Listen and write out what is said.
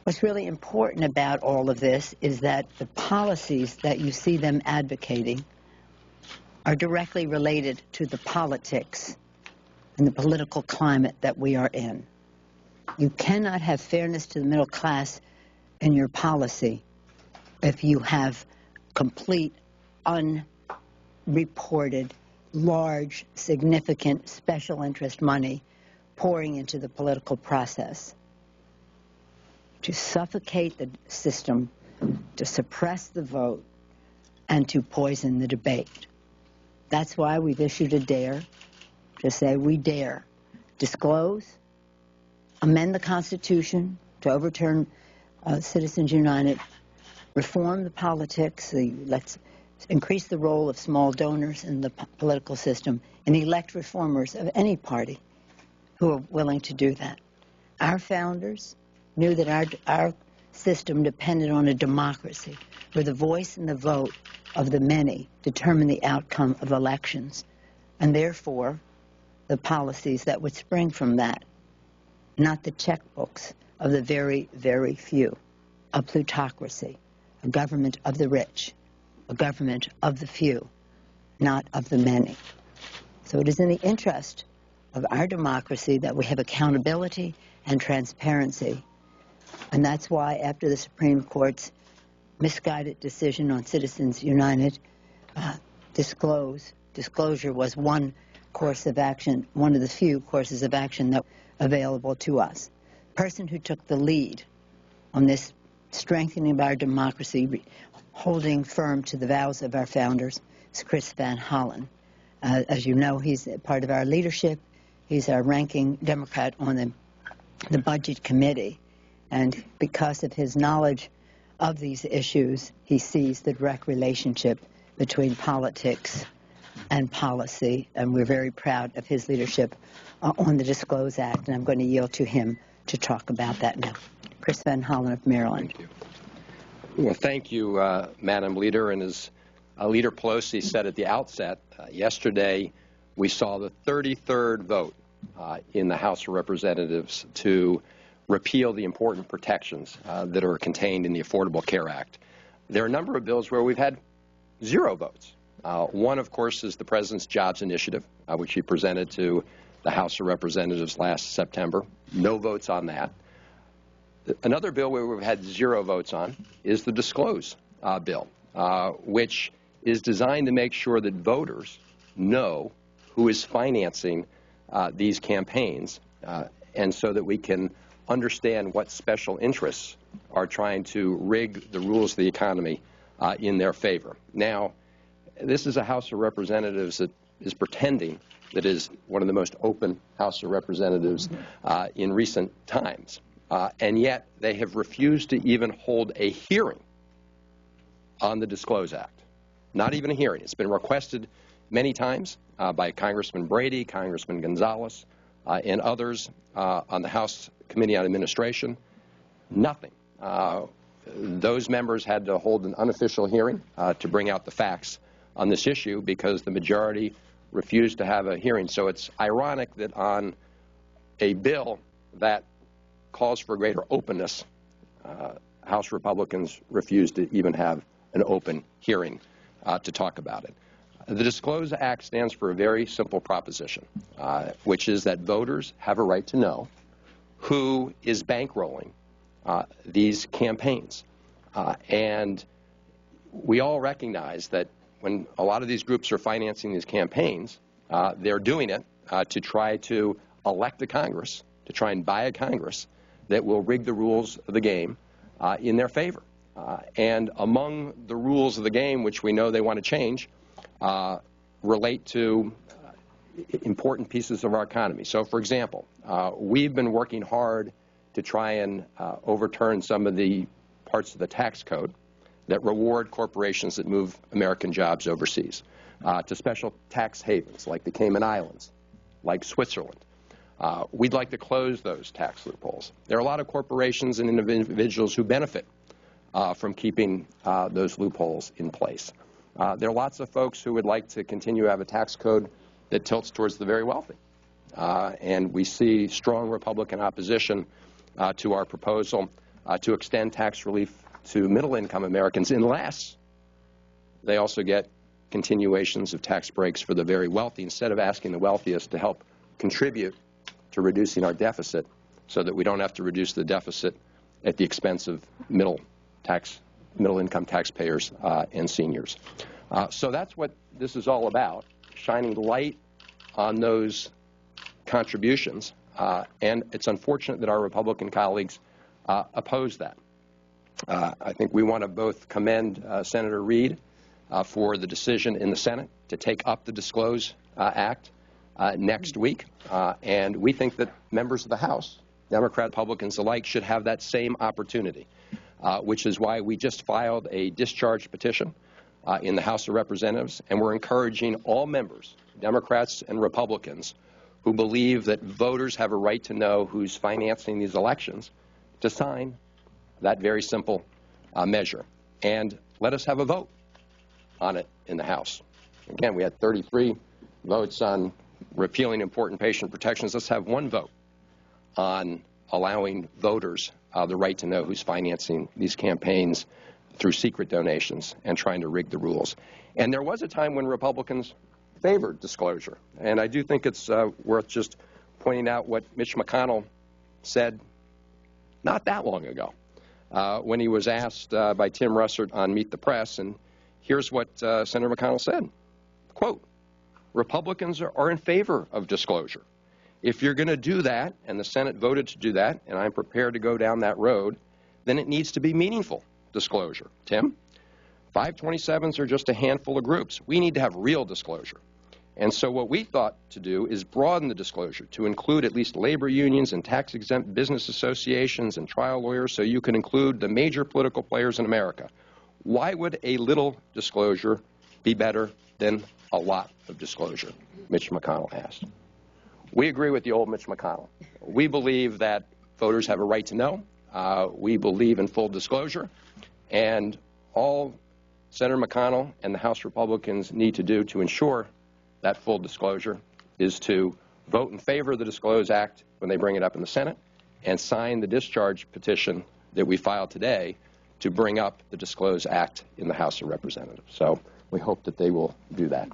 What's really important about all of this is that the policies that you see them advocating are directly related to the politics and the political climate that we are in. You cannot have fairness to the middle class in your policy if you have complete, unreported, large, significant special interest money pouring into the political process to suffocate the system, to suppress the vote, and to poison the debate. That's why we've issued a dare to say we dare disclose, amend the Constitution to overturn Citizens United, reform the politics, let's increase the role of small donors in the political system, and elect reformers of any party who are willing to do that. Our founders knew that our system depended on a democracy where the voice and the vote of the many determine the outcome of elections, and therefore the policies that would spring from that, not the checkbooks of the very, very few. A plutocracy, a government of the rich, a government of the few, not of the many. So it is in the interest of our democracy that we have accountability and transparency. And that's why after the Supreme Court's misguided decision on Citizens United, disclosure was one course of action, one of the few courses of action that were available to us. The person who took the lead on this strengthening of our democracy, holding firm to the vows of our founders, is Chris Van Hollen. As you know, he's part of our leadership. He's our ranking Democrat on the Budget Committee. And because of his knowledge of these issues, he sees the direct relationship between politics and policy. And we're very proud of his leadership on the Disclose Act. And I'm going to yield to him to talk about that now. Chris Van Hollen of Maryland. Thank you. Well, thank you, Madam Leader. And as Leader Pelosi said at the outset, yesterday we saw the 33rd vote in the House of Representatives to repeal the important protections that are contained in the Affordable Care Act. There are a number of bills where we've had 0 votes. One, of course, is the President's Jobs Initiative, which he presented to the House of Representatives last September. No votes on that. Another bill where we've had 0 votes on is the Disclose bill, which is designed to make sure that voters know who is financing these campaigns, and so that we can understand what special interests are trying to rig the rules of the economy in their favor. Now, this is a House of Representatives that is pretending that is one of the most open House of Representatives in recent times. And yet they have refused to even hold a hearing on the Disclose Act. Not even a hearing. It's been requested many times by Congressman Brady, Congressman Gonzalez, and others on the House Committee on Administration. Nothing. Those members had to hold an unofficial hearing to bring out the facts on this issue because the majority refused to have a hearing. So it's ironic that on a bill that calls for greater openness, House Republicans refused to even have an open hearing to talk about it. The Disclose Act stands for a very simple proposition, which is that voters have a right to know who is bankrolling these campaigns. And we all recognize that when a lot of these groups are financing these campaigns, they're doing it to try to elect a Congress, to try and buy a Congress that will rig the rules of the game in their favor. And among the rules of the game, which we know they want to change, relate to important pieces of our economy. So, for example, we've been working hard to try and overturn some of the parts of the tax code that reward corporations that move American jobs overseas, to special tax havens like the Cayman Islands, like Switzerland. We'd like to close those tax loopholes. There are a lot of corporations and individuals who benefit from keeping those loopholes in place. There are lots of folks who would like to continue to have a tax code that tilts towards the very wealthy. And we see strong Republican opposition to our proposal to extend tax relief to middle-income Americans unless they also get continuations of tax breaks for the very wealthy, instead of asking the wealthiest to help contribute to reducing our deficit so that we don't have to reduce the deficit at the expense of middle-income taxpayers and seniors. So that's what this is all about, shining light on those contributions. And it's unfortunate that our Republican colleagues oppose that. I think we want to both commend Senator Reid for the decision in the Senate to take up the Disclose Act next week. And we think that members of the House, Democrat, Republicans alike, should have that same opportunity, which is why we just filed a discharge petition in the House of Representatives, and we're encouraging all members, Democrats and Republicans, who believe that voters have a right to know who's financing these elections, to sign that very simple measure. And let us have a vote on it in the House. Again, we had 33 votes on repealing important patient protections. Let's have one vote on allowing voters the right to know who's financing these campaigns through secret donations and trying to rig the rules. And there was a time when Republicans favored disclosure. And I do think it's worth just pointing out what Mitch McConnell said not that long ago when he was asked by Tim Russert on Meet the Press. And here's what Senator McConnell said, quote, "Republicans are in favor of disclosure. If you're going to do that, and the Senate voted to do that, and I'm prepared to go down that road, then it needs to be meaningful disclosure." Tim? 527s are just a handful of groups. We need to have real disclosure. And so what we thought to do is broaden the disclosure to include at least labor unions and tax-exempt business associations and trial lawyers, so you can include the major political players in America. Why would a little disclosure be better than a lot of disclosure? Mitch McConnell asked. We agree with the old Mitch McConnell. We believe that voters have a right to know. We believe in full disclosure. And all Senator McConnell and the House Republicans need to do to ensure that full disclosure is to vote in favor of the Disclose Act when they bring it up in the Senate and sign the discharge petition that we filed today to bring up the Disclose Act in the House of Representatives. So we hope that they will do that.